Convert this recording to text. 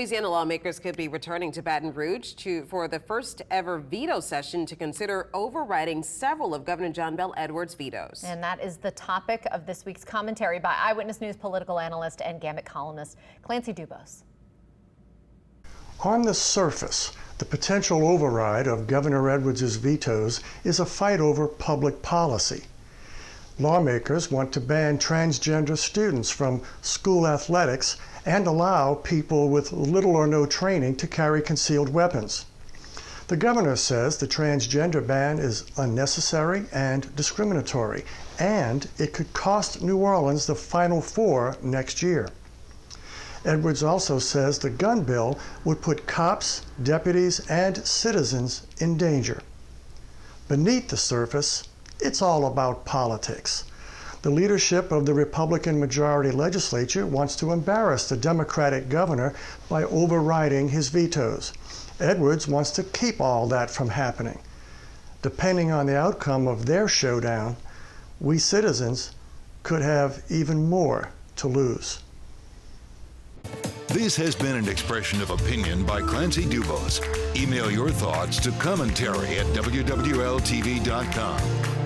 Louisiana lawmakers could be returning to Baton Rouge for the first ever veto session to consider overriding several of Governor John Bel Edwards' vetoes. And that is the topic of this week's commentary by Eyewitness News political analyst and Gambit columnist Clancy. On the surface, the potential override of Governor Edwards' vetoes is a fight over public policy. Lawmakers want to ban transgender students from school athletics and allow people with little or no training to carry concealed weapons. The governor says the transgender ban is unnecessary and discriminatory, and it could cost New Orleans the Final Four next year. Edwards also says the gun bill would put cops, deputies, and citizens in danger. Beneath the surface, it's all about politics. The leadership of the Republican majority legislature wants to embarrass the Democratic governor by overriding his vetoes. Edwards wants to keep all that from happening. Depending on the outcome of their showdown, we citizens could have even more to lose. This has been an expression of opinion by Clancy. Email your thoughts to commentary@WWLTV.com.